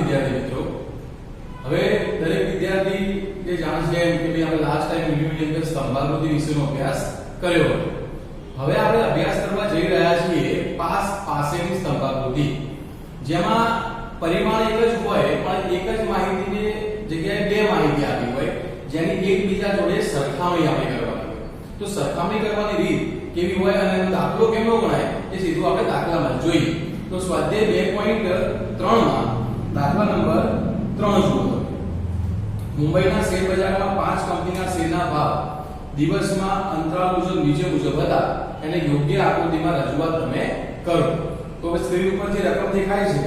વિદ્યાર્થી મિત્રો, હવે દરેક વિદ્યાર્થી એ જાણશે કે ભાઈ આપણે લાસ્ટ ટાઈમ વિડિયોની અંદર સ્તંભાકૃતિ વિશેનો અભ્યાસ કર્યો હતો. હવે આપણે અભ્યાસ કરવા જઈ રહ્યા છીએ પાસેની સ્તંભાકૃતિ, જેમાં પરિમાણ એક જ હોય પણ એક જ માહિતીની જગ્યાએ બે માહિતી આપી હોય, જેની એકબીજા જોડે સરખામણી આપણે કરવાની હોય. તો સરખામણી કરવાની રીત કેવી હોય અને એનો દાખલો કેમનો ગણાય એ સીધું આપણે દાખલામાં જોઈએ. તો સ્વાધ્યાય 2.3 માં દાખલા નંબર 3 જુઓ. મુંબઈના શેર બજારમાં 5 કંપનીના શેરના ભાવ દિવસમાં અંતરાલ મુજબ નીચે મુજબ હતા, એને યોગ્ય આકૃતિમાં રજૂઆત તમે કરો. તો હવે સ્ક્રીન ઉપર જે રકમ દેખાય છે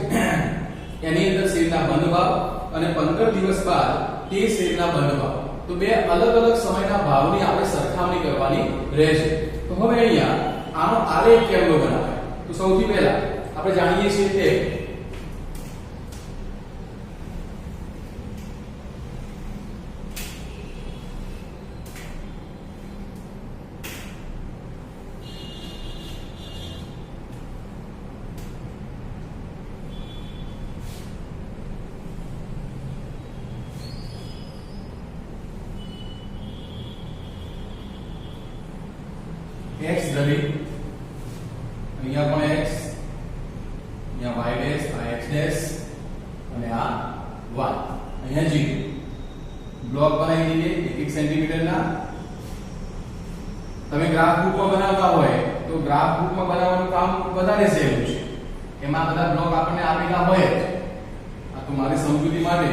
એની અંદર શેરના બંધ ભાવ અને 15 દિવસ બાદ તે શેરના બંધ ભાવ, તો બે અલગ અલગ સમયના ભાવની આપણે સરખામણી કરવાની રહેશે. તો હવે અહીંયા આનો આલેખ કેવો બનાવાય? તો સૌથી પહેલા આપણે જાણીએ છીએ કે x ધરી, અહીંયા પણ x, અહીંયા y ડેશ, આ x ડેશ અને આ y. અહીંયા g બ્લોક બનાવી દઈએ 1 સેન્ટીમીટર ના. તમે ગ્રાફ બુકમાં બનાવતા હોય તો ગ્રાફ બુકમાં બનાવવાનું કામ વધારે સહેલું છે. એમાં બધા બ્લોક આપણને આપેલા હોય જ. આ તો મારી સમજૂતી માટે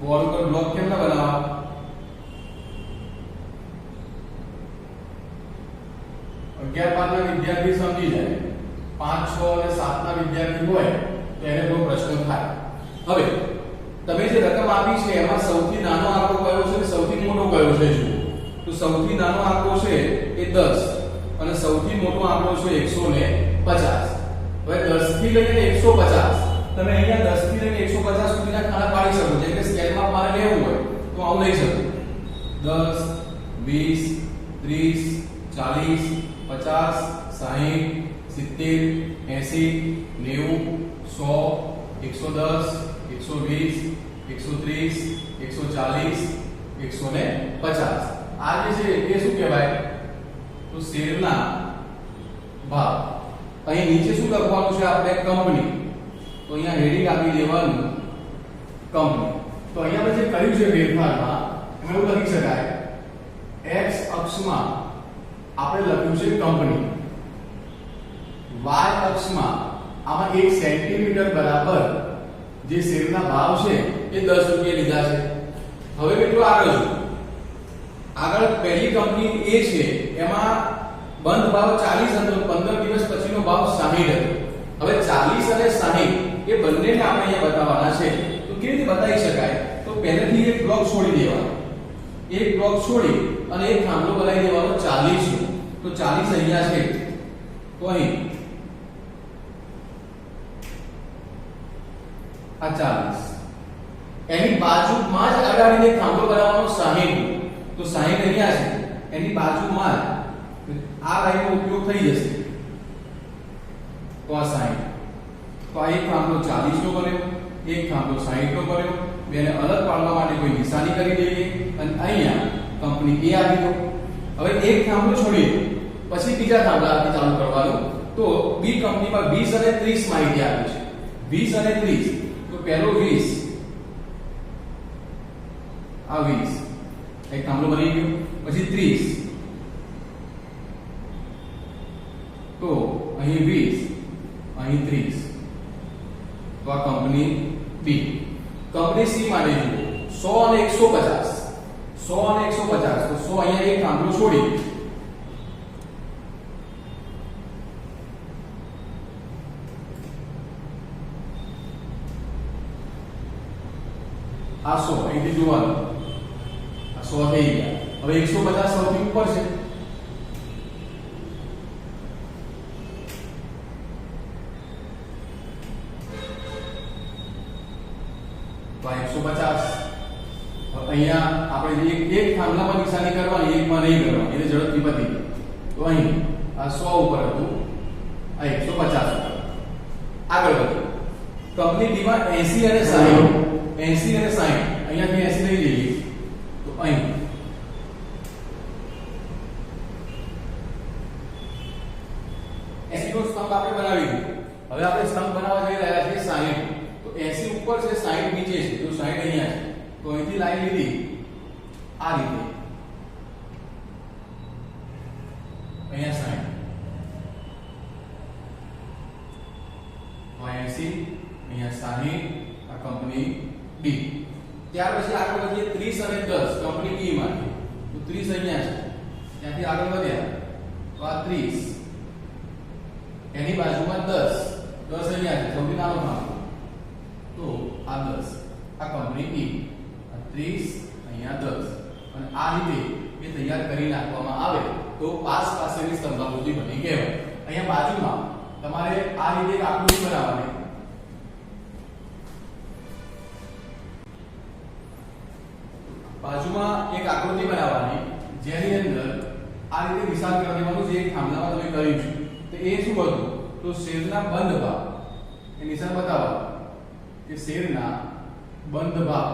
બોર્ડ ઉપર બ્લોક કેમ ના બનાવવા? 11 ના વિદ્યાર્થી સમજી જાય, 5 6 અને 7 ના વિદ્યાર્થી હોય તો એને બહુ પ્રશ્ન થાય. હવે તમે જે રકમ આપી છે એમાં સૌથી નાનો આંકડો કયો છે અને સૌથી મોટો કયો છે જુઓ. તો સૌથી નાનો આંકડો છે એ 10 અને સૌથી મોટો આંકડો છે 150. હવે 10 થી લઈને 150 તમે અહીંયા 10 થી લઈને 150 સુધીના ખાના પાડી શકો. જેમ કે સ્કેલમાં મારે લેવું હોય તો આવું લઈ શકો. 10 20 30 40 50 60 70 80 90 100 110 120 130 140 150. આ જે છે એ શું કહેવાય? તો શેરના ભાવ. અહીં નીચે શું લખવાનું છે આપણે? કંપની. તો અહીંયા હેડિંગ આપી દેવાનું કંપની. તો અહીંયા જે કર્યું છે ફેરફારમાં એમાં એવું લખી શકાય, x અક્ષમાં આપણે લખ્યું છે કંપની, y અક્ષમાં આમાં 1 સેન્ટીમીટર બરાબર જે શેરના ભાવ છે એ 10 રૂપિયા લીધા છે. હવે મિત્રો આગળ પહેલી કંપની એ છે એમાં બંધ ભાવ 40 હતો, 15 દિવસ પછીનો ભાવ 60 હતો. હવે 40 અને 60 એ બંનેને આપણે અહીંયા બતાવવાના છે. તો કેવી રીતે બતાવી શકાય? તો પહેલેથી એક બ્લોક છોડી દેવાનો, એક બ્લોક છોડી અને એક થાંભલો બનાવી દેવાનો 40 નો. તો 40 અહીંયા છે, તો અહીં આ 40 એની બાજુમાં જ અડાડીને થાંભલો બનાવવાનો 60. તો 60 અહીંયા છે, એની બાજુમાં આ લાઈનનો ઉપયોગ થઈ જશે. તો આ 60, તો આ એક થાંભલો 40 નો બન્યો, એક થાંભલો 60 નો બન્યો. બેને અલગ પાડવા માટે કોઈ નિશાની કરી દઈએ અને અહીંયા કંપની A આપી દો. હવે એક થાંભલો છોડી પછી બીજા થાંભલાથી ચાલુ કરવાનું. તો બી કંપનીમાં 20 અને 30 માહિતી આપી છે. 20 અને 30, તો પહેલો 20, આ 20 એક થાંભલો બની ગયો. પછી 30, તો અહીં 20, અહીં 30, તો આ કંપની બી. કંપની સી માટે જુઓ 100 અને 150, 100 અને 150, તો 100 અહીંયા એક થાંભલો છોડી આ 100 અહીંથી જોવાનું, આ 100 થઈ ગયા. હવે 150 સૌથી ઉપર છે, તો 150. અહીંયા આપણે એક થાંભલામાં નિશાની કરવાની, એકમાં નહીં કરવાની, એટલે ઝડપથી પતી. તો અહીં આ 100 ઉપર હતું, આ 150 ઉપર. આગળ વધો કંપની ડી માં 80 અને 60, 80 અને 60, અહીંયાથી 80 લઈ લઈએ તો અહીં 80 નો સ્તંભ આપણે બનાવી દીધો. હવે આપણે સ્તંભ બનાવવા જઈ રહ્યા છીએ 60. તો 80 ઉપર છે, 60 નીચે છે, તો 60 અહીંયા છે, તો અહીંથી લાઈન લીધી આ રીતે, અહીંયા 60, તો 80, અહીંયા 60, આ કંપની ડી. ત્યાર પછી આગળ વધીએ 30 અને 10 કંપની ઈ માંથી, તો 30 અહીંયા છે, ત્યાંથી આગળ વધ્યા તો આ 30, એની બાજુમાં 10, 10 અહીંયા છે, સૌથી નાનો ભાગ, તો આ 10 આ કંપની ઈ, આ 30 અહીંયા 10, અને આ રીતે એ તૈયાર કરી નાખવામાં આવે તો પાસ પાસેની સ્તંભાકૃતિ બની કહેવાય. અહીંયા બાજુમાં તમારે આ રીતે એક આકૃતિ બનાવવાની, બાજુમાં એક આકૃતિ બનાવવાની જેની અંદર આ રીતે નિશાન કરી દેવાનું જે એક થાંભલામાં તમે કર્યું છે. તો એ શું હતું, તો શેરના બંધ ભાગ, એ નિશાન બતાવો કે શેરના બંધ ભાગ,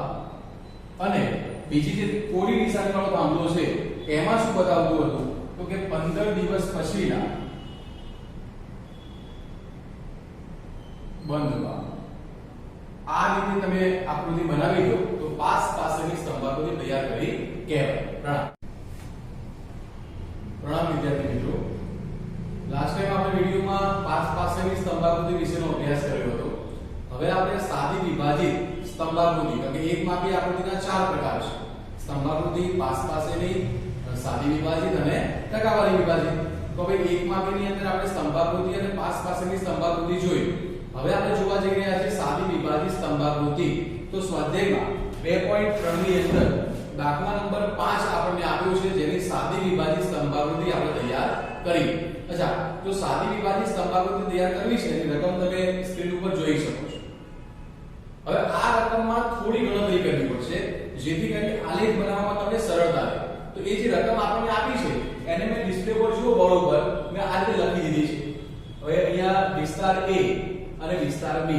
અને બીજી જે કોરી નિશાન વાળો થાંભલો છે એમાં શું બતાવતું હતું, તો કે 15 દિવસ પછીના બંધ ભાગ. આ રીતે તમે આકૃતિ બનાવી દો તો પાસ પાસેની સ્તંભાકૃતિ તૈયાર કરી કહેવાય. પ્રણામ વિદ્યાર્થી મિત્રો, લાસ્ટ ટાઈમ આપણે વિડિયોમાં પાસ પાસેની સ્તંભાકૃતિ વિશેનો અભ્યાસ કર્યો હતો. હવે આપણે સાદી વિભાજિત સ્તંભાકૃતિ, કે એક માપી આકૃતિના 4 પ્રકાર છે: સ્તંભાકૃતિ, પાસ પાસેની, સાદી વિભાજિત અને ટકાવારી વિભાજિત. તો હવે એક માપીની અંદર આપણે સ્તંભાકૃતિ અને પાસ પાસેની સ્તંભાકૃતિ જોઈ. હવે આપણે જોવા જઈ રહ્યા છીએ સાદી વિભાજિત સ્તંભાકૃતિ. તો સ્વાધ્યાયમાં 2.3 ની અંદર દાખલા નંબર 5 આપણને આપ્યો છે, જેની સાદી વિભાજિત સ્તંભાકૃતિ આપણે તૈયાર કરી. અચ્છા, તો સાદી વિભાજિત સ્તંભાકૃતિ તૈયાર કરવી છે, એની રકમ તમે સ્ક્રીન ઉપર જોઈ શકો છો. હવે આ રકમમાં થોડી ગણતરી કરવી પડશે જેથી કરીને આલેખ બનાવવામાં તમને સરળતા રહે. તો એ જે રકમ આપણને આપી છે એને મેં ડિસ્પ્લે પર જુઓ બોર્ડ ઉપર મેં આ રીતે લખી દીધી છે. હવે અહીંયા વિસ્તાર A અને વિસ્તાર B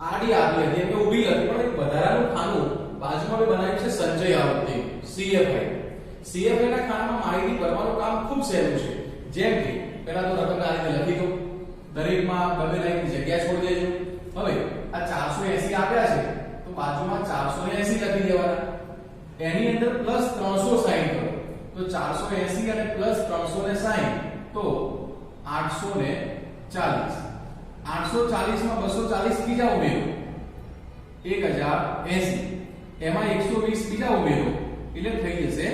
આડી આપી હતી એટલે ઊભી લખી, પણ એક વધારાનું ખાનું બાજુમાં મેં બનાવ્યું છે સંચય આવૃત્તિ CFI. CFI ના ખાનામાં માહિતી ભરવાનું કામ ખૂબ સહેલું છે. જેમ કે પહેલા તો રકમ આ રીતે લખી દો, દરેકમાં ગમે લાઈનની જગ્યા છોડી દેજો. હવે આ 480 આપ્યા છે તો બાજુમાં 480 લખી દેવાના, એની અંદર પ્લસ 360 કરો તો 480 અને પ્લસ 360 તો 840. 840 માં 240 બીજા ઉમેરો 1080, એમાં 120 બીજા ઉમેરો એટલે થઈ જશે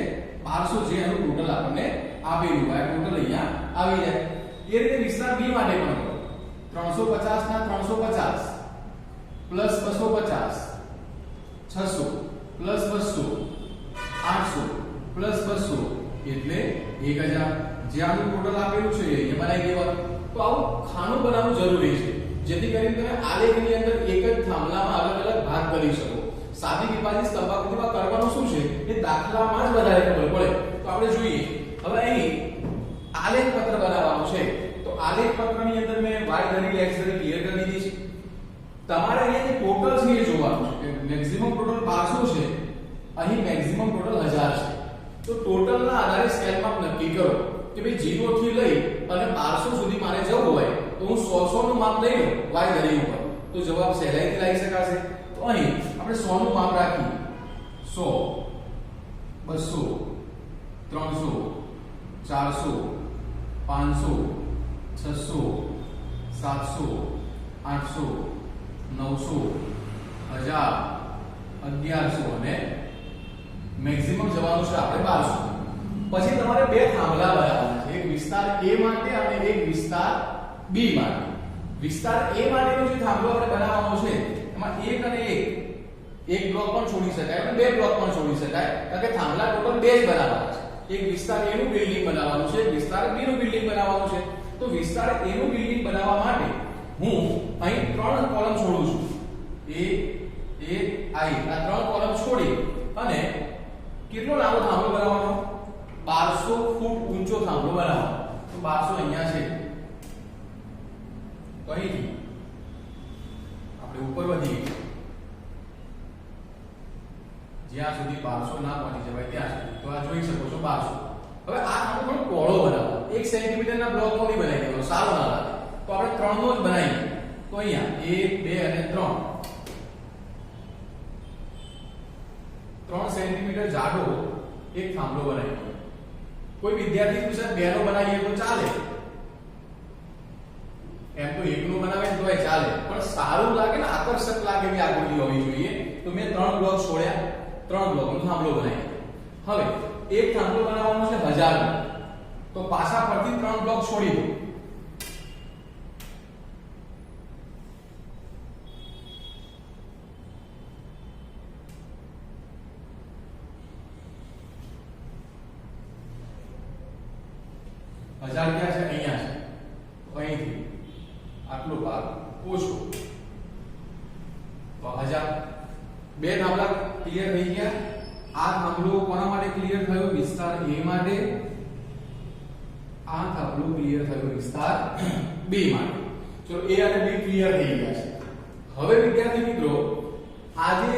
1200, જે એનું ટોટલ આપણને આપેલું હોય ટોટલ અહીંયા આવી જાય. એ રીતે વિસ્તાર B માટે પણ કરો. 350 ના 350 પ્લસ 250 600 પ્લસ 200 800 પ્લસ 200 એટલે 1000, જે આનું ટોટલ આપેલું છે એ બનાવી દેવાનું. તો આવું ખાનું બનાવવું જરૂરી છે જેથી કરીને તમે આલેખની અંદર એક જ થાંભલામાં અલગ અલગ ભાગ કરી શકો. સાદી વિભાજિત સ્તંભાકૃતિમાં કરવાનું શું છે એ દાખલામાં જ વધારે ખબર પડે. તો આપણે જોઈએ. હવે અહીં આલેખ પત્ર બનાવવાનું છે, તો આલેખ પત્રની અંદર મેં y ધરી x ધરી ક્લિયર કરી દીધી છે. તમારે અહીંયા જે ટોટલ છે એ જોવાનું છે કે મેક્સિમમ ટોટલ 1200 છે, અહીં મેક્સિમમ ટોટલ 1000 છે. તો ટોટલના આધારે સ્કેલ માપ નક્કી કરો કે ભાઈ 0 થી લઈ અને 1200 સુધી મારે જવું હોય તો હું 100 નું માપ લઈ લઉં y ધરી ઉપર, તો જવાબ સહેલાઈથી લાવી શકાશે. તો અહીં આપણે 100 નું માપ રાખી 100 200 300 400 500 600 700 800 900 1000 1100 અને મેક્સિમમ જવાનું છે આપણે 1200. પછી તમારે બે થાંભલા બનાવવાના છે, એક વિસ્તાર A માટે અને એક વિસ્તાર B માટે. વિસ્તાર A માટેનો જે થાંભલો આપણે બનાવવાનો છે એમાં એક અને એક બ્લોક પણ છોડી શકાય અને બે બ્લોક પણ છોડી શકાય, કારણ કે થાંભલા ટોટલ બે જ બનાવવાના છે. એક વિસ્તાર A નું બિલ્ડિંગ બનાવવાનું છે, એક વિસ્તાર B નું બિલ્ડિંગ બનાવવાનું છે. તો વિસ્તાર A નું બિલ્ડિંગ બનાવવા માટે હું અહીં 3 કોલમ છોડું છું, A I આ 3 કોલમ છોડી અને કેટલો લાંબો થાંભલો બનાવવાનો, 1200 ફૂટ ઊંચો થાંભલો બનાવવાનો. તો 1200 અહીંયા છે, તો અહીંથી આપણે જ્યાં સુધી 1200 ના પહોંચી જવાય ત્યાં સુધી. તો આ જોઈ શકો છો 1200. હવે આ આપણે થોડો પહોળો બનાવો. 1 સેન્ટીમીટર ના બ્લોક નો નહીં બનાવી દેવાનો, સારો ના લાગે. તો આપણે 3 નો જ બનાવીએ. તો અહીંયા 1 2 અને 3 3 સેન્ટીમીટર જાડો એક થાંભલો બનાવીએ. કોઈ વિદ્યાર્થી પૂછે 2 નો બનાવીએ તો ચાલે, એમ તો 1 નો બનાવે તો એ ચાલે, પણ સારું લાગે ને આકર્ષક લાગે એવી આકૃતિ હોવી જોઈએ. તો મેં 3 બ્લોક છોડ્યા, 3 બ્લોકનો થાંભલો બનાવ્યો. હવે એક થાંભલો બનાવવાનો છે 1000 નો, તો પાછા ફરતી 3 બ્લોક છોડી દો. હજાર ક્યાં છે? અહીંયા છે. તો અહીંથી આટલો ભાગ ઓછો, તો 1000. બે થાંભલા ક્લિયર થઈ ગયા. આ થાંભલો કોના માટે ક્લિયર થયો? વિસ્તાર A માટે. આ થાંભલો ક્લિયર થયો વિસ્તાર B માટે. ચલો A અને B ક્લિયર થઈ ગયા છે. હવે વિદ્યાર્થી મિત્રો, આ જે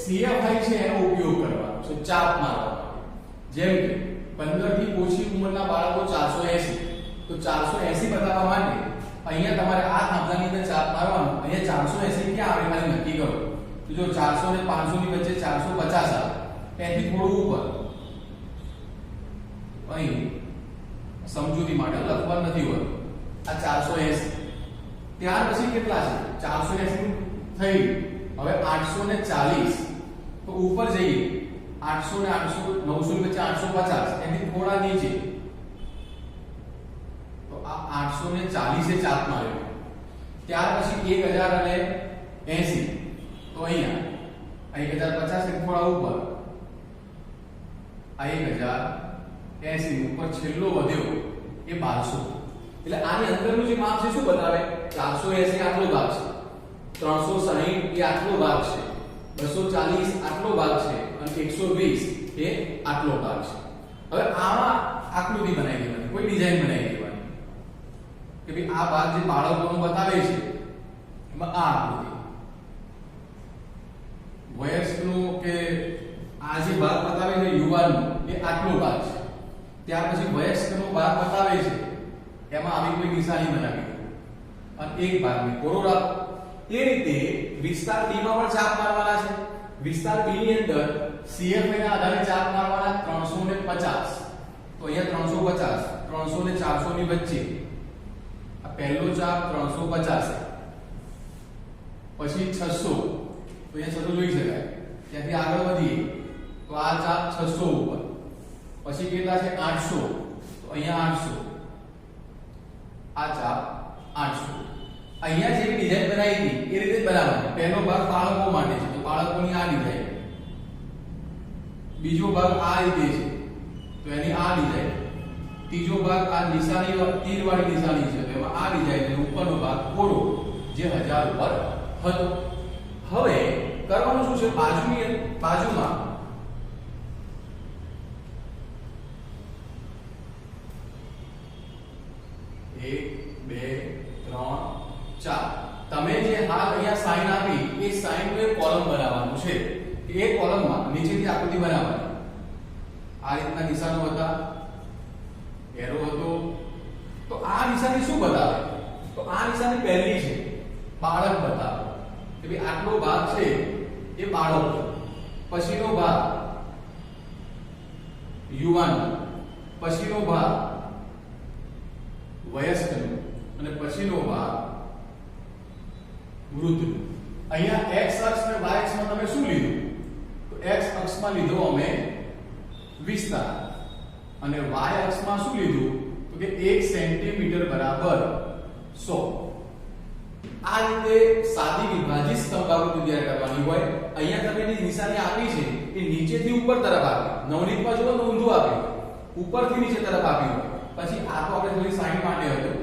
CFI છે એનો ઉપયોગ કરવાનો છે ચાપ મારવા માટે. જેમ કે 15 થી ઓછી ઉંમરના બાળકો 480, તો 480 બતાવવા માટે અહીંયા તમારે આ થાંભલાની અંદર ચાપ મારવાનો. અહીંયા 480 ક્યાં આવે ખાલી નક્કી કરો. તો જો 400 ને 500 ની વચ્ચે 450 આવે, એથી થોડું ઉપર. અહીં સમજૂતી માટે લખવા નથી હોતું. આ 480. ત્યાર પછી કેટલા છે? 480 થઈ. હવે 840, તો ઉપર જઈએ. 800 ને 800 900 ની વચ્ચે 850, એથી થોડા નીચે. તો આ 840 એ ચાપ માર્યો. ત્યાર પછી 1000 અને 80, તો અહીંયા 1050 થી થોડા ઉપર. આ 1080 ની ઉપર છેલ્લો વધ્યો એ 1200. એટલે આની અંદરનું જે માપ છે શું બતાવે? 480 આટલો ભાગ છે, 360 એ આટલો ભાગ છે, 240 આટલો ભાગ છે, અને 120 એ આટલો ભાગ છે. હવે આમાં આકૃતિ બનાવી દેવાની, કોઈ ડિઝાઇન બનાવી દેવાની કે ભાઈ આ ભાગ જે બાળકોનો બતાવે છે એમાં આ આકૃતિ, વયસ્કનો કે આ જે ભાગ બતાવે છે યુવાનનો એ આટલો ભાગ છે. ત્યાર પછી વયસ્કનો ભાગ બતાવે છે એમાં આવી કોઈ નિશાની બનાવી દો અને એક ભાગને કોરો રાખો. એ રીતે વિસ્તાર B માં પણ ચાપ મારવાના છે. વિસ્તાર B ની અંદર CFI ના આધારે ચાપ મારવાના 350. તો અહીંયા 350, 300 ને 400 ની વચ્ચે આ પહેલો ચાપ 350, પછી 600, તો અહીંયા 600 જોઈ શકાય. ત્યાંથી આગળ વધીએ તો આ ચાપ 600 ઉપર, પછી કેટલા છે? 800, તો અહીંયા 800, આ ચાપ 800. અહીંયા જે ડિઝાઇન બનાવી હતી એ રીતે જ બનાવવાની. પહેલો ભાગ બાળકો માટે છે, તો બાળકોની આ ડિઝાઇન. બીજો ભાગ આ રીતે છે, તો એની આ ડિઝાઇન. ત્રીજો ભાગ આ નિશાની તીરવાળી નિશાની છે, તો એમાં આ ડિઝાઇન. અને ઉપરનો ભાગ કોરો જે 1000 ઉપર હતો. હવે કરવાનું શું છે? બાજુમાં 1 2 3 4. તમે જે હાલ અહીંયા સાઈન આપી એ સાઈન નું એક કોલમ બનાવવાનું છે. એ કોલમમાં નીચેથી આકૃતિ બનાવવાની. આ રીતના નિશાનો હતા, એરો હતો. તો આ નિશાની શું બતાવે? તો આ નિશાની પહેલી છે, બાળક બતાવે કે ભાઈ આટલો ભાગ છે એ બાળક. પછીનો ભાગ યુવાન, પછીનો ભાગ વયસ્કનો, અને પછીનો ભાગ વૃદ્ધ. અહીંયા x અક્ષ અને y અક્ષમાં તમે શું લીધું? તો x અક્ષમાં લીધો અમે વિસ્તાર, અને y અક્ષમાં શું લીધું? તો કે 1 સેન્ટીમીટર બરાબર 100. આ રીતે સાદી વિભાજિત સ્તંભાકૃતિ તૈયાર કરવાની હોય. અહીંયા તમે જે નિશાની આપી છે એ નીચેથી ઉપર તરફ આપી. નવનીતમાં જો ઊંધું આપ્યું, ઉપરથી નીચે તરફ આપ્યું હોય. પછી આ તો આપણે થોડી સાઈન માટે હતું,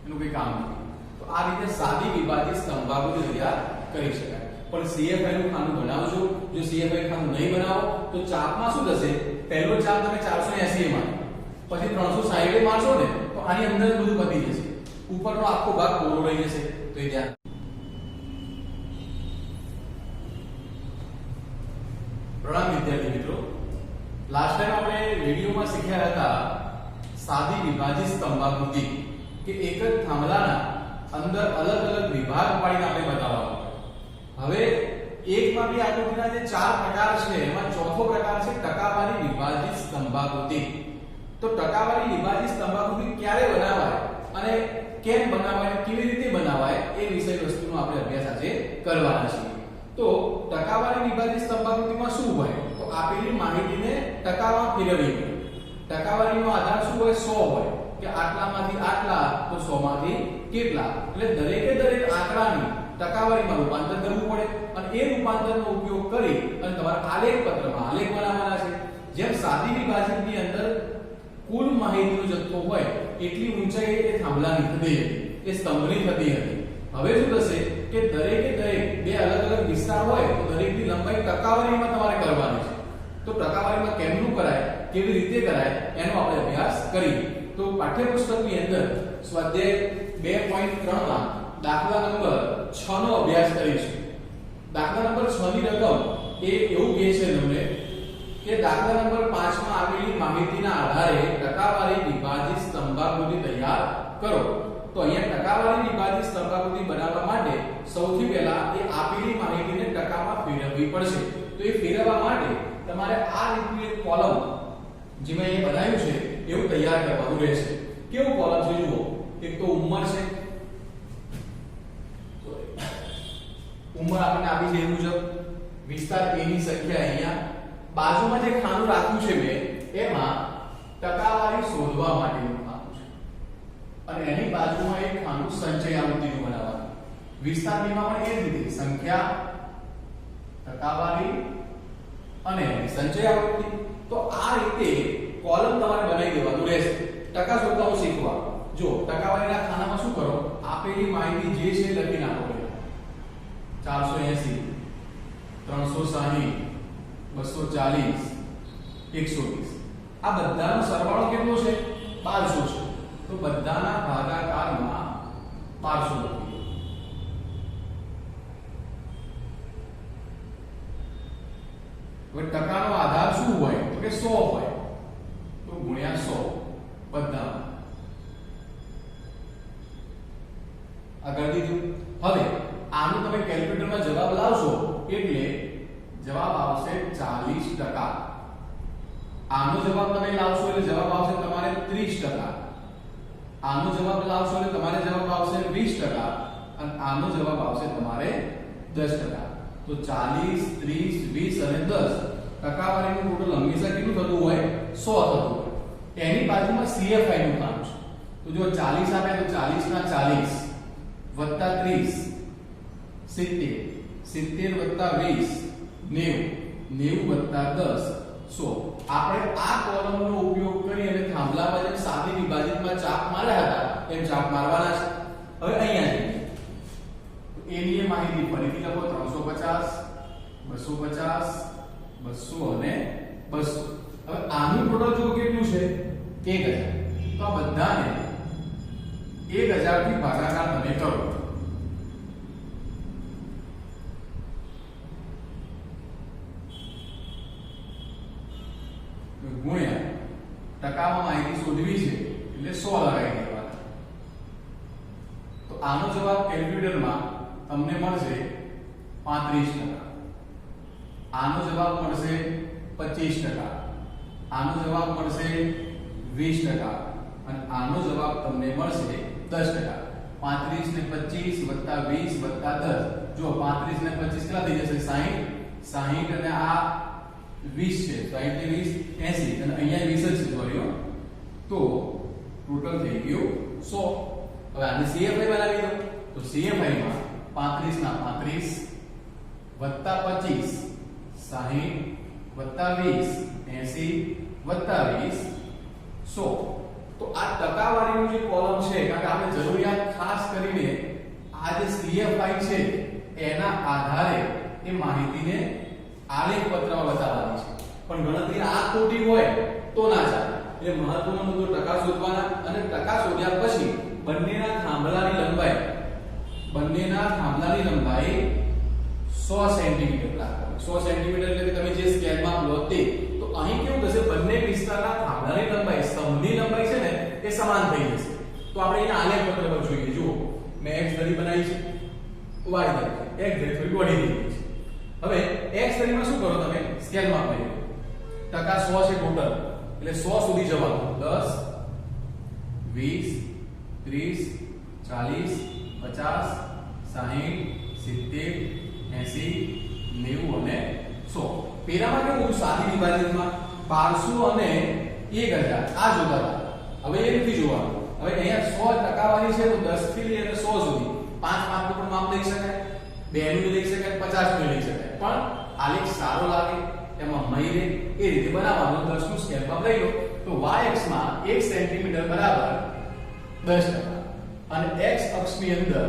એનું કોઈ કામ નથી. તો આ રીતે સાદી વિભાજિત સ્તંભાકૃતિ તૈયાર કરી શકાય. પણ CFI નું ખાનું બનાવજો. જો CFI ખાનું નહીં બનાવો તો ચાપમાં શું થશે? પહેલો ચાપ તમે 480 માં, પછી 360 મારશો ને તો આની અંદર જ બધું પતી જશે. ઉપરનો આખો ભાગ કોરો રહી જશે. તો એ ધ્યાન. પ્રણામ વિદ્યાર્થી મિત્રો, લાસ્ટ ટાઈમ આપણે વિડિયોમાં શીખ્યા હતા સાદી વિભાજિત સ્તંભાકૃતિ કે એક જ થાંભલાના અંદર અલગ અલગ વિભાગ પાડીને આપણે બતાવવાનો. હવે એક માપી આકૃતિના જે ચાર પ્રકાર છે એમાં ચોથો પ્રકાર છે ટકાવારી વિભાજિત સ્તંભાકૃતિ. તો ટકાવારી વિભાજિત સ્તંભાકૃતિ ક્યારે બનાવાય અને કેમ બનાવાય, કેવી રીતે બનાવાય એ વિષય વસ્તુનો આપણે અભ્યાસ આજે કરવાના છીએ. તો ટકાવારી વિભાજિત સ્તંભાકૃતિમાં શું હોય? તો આપેલી માહિતીને ટકામાં ફેરવવી પડે. ટકાવારીનો આધાર શું હોય? 100 હોય કે આટલામાંથી આટલા તો 100 માંથી કેટલા, એટલે દરેકે દરેક આંકડાની ટકાવારીમાં રૂપાંતર કરવું પડે અને એ રૂપાંતરનો ઉપયોગ કરી અને તમારા આલેખ પત્રમાં આલેખ બનાવવાના છે. જેમ સાદી વિભાજિતની અંદર કુલ માહિતીનો જથ્થો હોય એટલી ઊંચાઈ એ થાંભલાની થતી હતી, એ સ્તંભની થતી હતી. હવે શું થશે કે દરેકે દરેક બે અલગ અલગ વિસ્તાર હોય તો દરેકની લંબાઈ ટકાવારીમાં તમારે કરવાની છે. તો ટકાવારીમાં કેમનું કરાય, કેવી રીતે કરાય એનો આપણે અભ્યાસ કરીએ. તો પાઠ્યપુસ્તકની અંદર સ્વાધ્યાય 2.3 માં દાખલા નંબર 6 નો અભ્યાસ કરીશું. દાખલા નંબર 6 ની રકમ એ એવું કહે છે તમને કે દાખલા નંબર 5 માં આપેલી માહિતીના આધારે ટકાવારી વિભાજિત સ્તંભાકૃતિ તૈયાર કરો. તો અહીંયા ટકાવારી વિભાજિત સ્તંભાકૃતિ બનાવવા માટે સૌથી પહેલા એ આપેલી માહિતીને ટકામાં ફેરવવી પડશે. તો એ ફેરવવા માટે તમારે આ રીતની એક કોલમ જે મેં અહીં બનાવ્યું છે એવું તૈયાર કરવાનું રહેશે. કેવું કોલમ છે જુઓ, એક તો ઉંમર છે, ઉંમર આપણને આપી છે એ મુજબ, વિસ્તાર A ની સંખ્યા અહીંયા, બાજુમાં જે ખાનું રાખ્યું છે મેં એમાં ટકાવારી શોધવા માટેનું ખાનું છે અને એની બાજુમાં એક ખાનું સંચય આવૃત્તિનું બનાવવાનું. વિસ્તાર B માં પણ એ જ રીતે સંખ્યા, ટકાવારી અને સંચય આવૃત્તિ. તો આ રીતે કોલમ તમારે બનાવી દેવાનું રહેશે. ટકા શોધવાનું શીખવા. જો ટકાવારીના ખાનામાં શું કરો, આપેલી માહિતી જે છે લખી નાખો. 480, 360, 240, 120. આ બધાનો સરવાળો કેટલો છે? 1200 છે. તો બધાના ભાગાકારમાં 1200 લખીએ. હવે ટકાનો આધાર શું હોય? તો કે 100 હોય. તો ગુણ્યા 100 બધામાં. આગળ દીધું. હવે આનું તમે કેલ્ક્યુલેટરમાં જવાબ લાવશો એટલે જવાબ આવશે 40%. આનો જવાબ તમે લાવશો એટલે જવાબ આવશે તમારે 30%. આનો જવાબ લાવશો એટલે તમારે જવાબ આવશે 20% અને આનો જવાબ આવશે તમારે 10%. તો 40, 30, 20 અને 10 ટકાવારીનું ટોટલ હંમેશા કેટલું થતું હોય? 100 થતું હોય. એની બાજુમાં CFI નું કામ છે. તો જો 40 આપે તો 40 ના 40 વત્તા 30 70, 70 વત્તા 20 90, 90 વત્તા 10 100. આપણે આ કોલમનો ઉપયોગ કરી અને થાંભલામાં જેમ સાદી વિભાજિતમાં ચાપ માર્યા હતા એમ ચાપ મારવાના છે. હવે અહીંયા જોઈએ તો એની એ માહિતી ફરીથી લખો. 350, 250, 200 અને 200. હવે આનું ટોટલ જો કેટલું છે? 1000. તો આ બધાને 1000 થી ભાગાકાર તમે કરો. ગુણ્યા ટકામાં માહિતી શોધવી છે એટલે 100 લગાવી દેવાના. તો આનો જવાબ કેલ્ક્યુલેટરમાં તમને મળશે 35%. આનો જવાબ મળશે 25%. આનો જવાબ મળશે 20% અને આનો જવાબ તમને મળશે 10%. 35 ને 25 વત્તા 20 વત્તા 10. જો 35 ને 25 કેટલા થઈ જશે? 60. 60 અને આ 20 છે. 60 ને 20 80 અને અહીંયા 20 જ છે જોયો. તો ટોટલ થઈ ગયું 100. હવે આને CFI બનાવી દો. તો CFI માં 35 ના 35 વત્તા 25 60 વત્તા 20 80 વત્તા 20 100. તો આ ટકાવારીનું જે કોલમ છે, કારણ કે આપણે જરૂરિયાત ખાસ કરીને આ જે CFI છે એના આધારે એ માહિતીને આલેખ પત્રમાં બતાવવાની છે. પણ ગણતરી આ ખોટી હોય તો ના ચાલે. એટલે મહત્વનો મુદ્દો ટકા શોધવાના અને ટકા શોધ્યા પછી બંનેના થાંભલાની લંબાઈ 100 સેન્ટીમીટર પ્રાપ્ત થાય. 100 સેન્ટીમીટર એટલે કે તમે જે સ્કેલમાં લો તે. તો અહીં કેવું થશે, બંને વિસ્તારના થાંભલાની લંબાઈ, સ્તંભની લંબાઈ છે ને એ સમાન થઈ જશે. તો આપણે અહીંયા આલેખ પત્ર પર જોઈએ. જુઓ, મેં x ધરી બનાવી છે, y ધરી, x ધરી થોડી બોડી દીધી છે. હવે x ધરીમાં શું કરો તમે, સ્કેલમાં લઈ ટકા 100 છે ટોટલ, એટલે 100 સુધી જવાનું. 10 20 30 40 50 60 70 80 90 અને 100. પેલામાં કેવું હતું, સાદી વિભાજનમાં 1200 અને 1000 આ જોતા હતા. હવે એ નથી જોવાનું. હવે અહીંયા 100 ટકાવારી છે તો 10 થી લઈને 100 સુધી 5 નું પણ માપ લઈ શકાય, 2 નું લઈ શકાય, 50 નું લઈ શકાય. પણ આલેખ સારો લાગે એમાં મહી રહે એ રીતે બનાવવાનો. 10 નું સ્કેલ માપ લઈ લો તો y અક્ષ માં 1 સેન્ટીમીટર બરાબર 10% અને x અક્ષની અંદર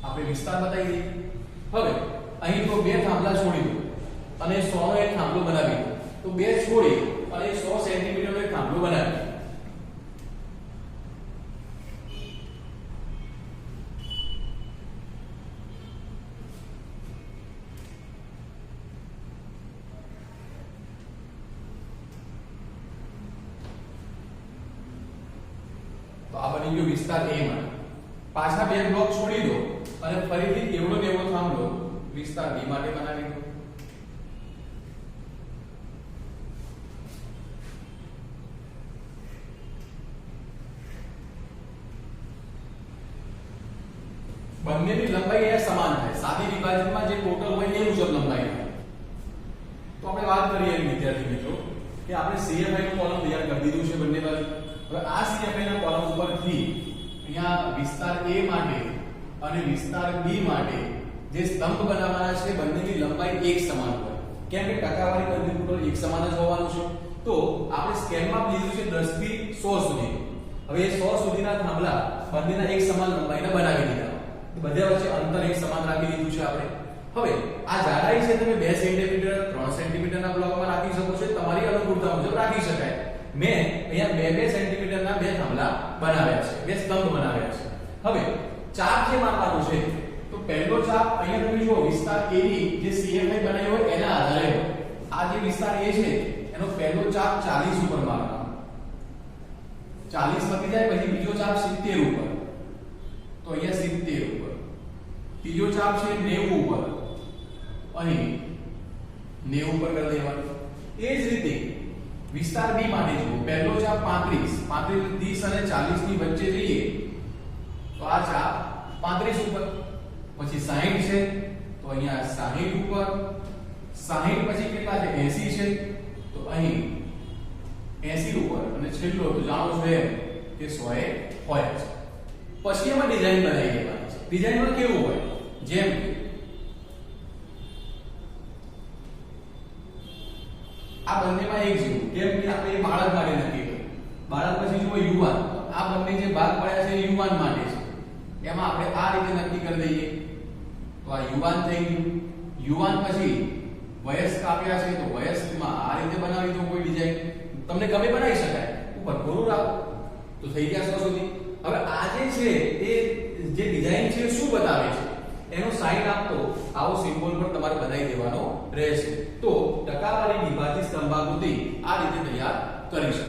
આપણે વિસ્તાર બતાવી દઈએ. હવે અહીં તો બે થાંભલા છોડી દો અને 100 નો એક થાંભલો બનાવી દો. તો બે છોડી અને 100 સેન્ટીમીટર નો એક થાંભલો બનાવી દો. તો આ બની ગયો વિસ્તાર A માં. પાછા બે બ્લોક છોડી દો અને ફરીથી એવડો ને એવડો થાંભલો વિસ્તાર B માટે બનાવી દો. બંનેની લંબાઈ એ સમાન થાય. સાદી વિભાજનમાં જે ટોટલ હોય એ મુજબ લંબાઈ થાય. તો આપણે વાત કરીએ વિદ્યાર્થી મિત્રો કે આપણે CFI નું કોલમ તૈયાર કરી દીધું છે બંને બાજુ. હવે આ CFI ના કોલમ ઉપરથી અહીંયા વિસ્તાર A માટે અને વિસ્તાર B માટે જે સ્તંભ બનાવવાના છે બંનેની લંબાઈ એક સમાન હોય. કેમ કે ટકાવારી બંને ટોટલ એક સમાન જ હોવાનું છે. તો આપણે સ્કેલમાં લીધું છે 10 થી 100 સુધી. હવે એ 100 સુધીના થાંભલા બંનેના એક સમાન લંબાઈના બનાવી દીધા. બધા વચ્ચે અંતર એક સમાન રાખી દીધું છે આપણે. હવે આ જાડાઈ છે તમે 2 સેન્ટીમીટર 3 સેન્ટીમીટરના બ્લોકમાં રાખી શકો છો, તમારી અનુકૂળતા મુજબ રાખી શકાય. મેં અહીંયા 2 સેન્ટીમીટરના બે થાંભલા બનાવ્યા છે, બે સ્તંભ બનાવ્યા છે. હવે ચાપ જે માપવાનું છે તો પહેલો ચાપ અહીંયા તમે જુઓ વિસ્તાર A ની જે CFI બનાવ્યો હોય એના આધારે આ જે વિસ્તાર A છે એનો પહેલો ચાપ 40 ઉપર મારવાનો. 40 પતી જાય પછી બીજો ચાપ 70 ઉપર, તો અહીંયા 70 ઉપર. ત્રીજો ચાપ છે 90 ઉપર, અહીં 90 ઉપર કરી દેવાનું. એ જ રીતે વિસ્તાર B માટે જુઓ, પહેલો ચાપ 35 30 અને 40 ની વચ્ચે જઈએ તો આ ચાપ 35 ઉપર, પછી 60 છે તો અહીંયા 60 ઉપર, 60 પછી કેટલા છે 80 છે તો અહીં 80 ઉપર, અને છેલ્લો તો જાણો છો એમ કે 100 એ હોય છે. પછી એમાં ડિઝાઇન બનાવી દેવાની છે. ડિઝાઇનમાં કેવું હોય, જેમ આ બંનેમાં એક જેવું, કેમ કે આપણે એ બાળક માટે નક્કી કર્યું. બાળક પછી જુઓ યુવાન, આ બંને જે ભાગ પડ્યા છે એ યુવાન માટે છે. એમાં આપણે આ રીતે નક્કી કરી દઈએ તો આ યુવાન થઈ ગયું. યુવાન પછી વયસ્ક આપ્યા છે તો વયસ્કમાં આ રીતે બનાવી દો કોઈ ડિઝાઇન. તમને ગમે બનાવી શકાય, ઉપર પૂરું રાખો તો થઈ ગયા 100 સુધી. હવે આ જે છે એ જે ડિઝાઇન છે શું બતાવે છે એનો સાઇન આપતો આવો સિમ્બોલ પર તમારે બનાવી દેવાનો રહેશે. તો ટકાવારી વિભાજિત સ્તંભાકૃતિ આ રીતે તૈયાર કરી શકાય.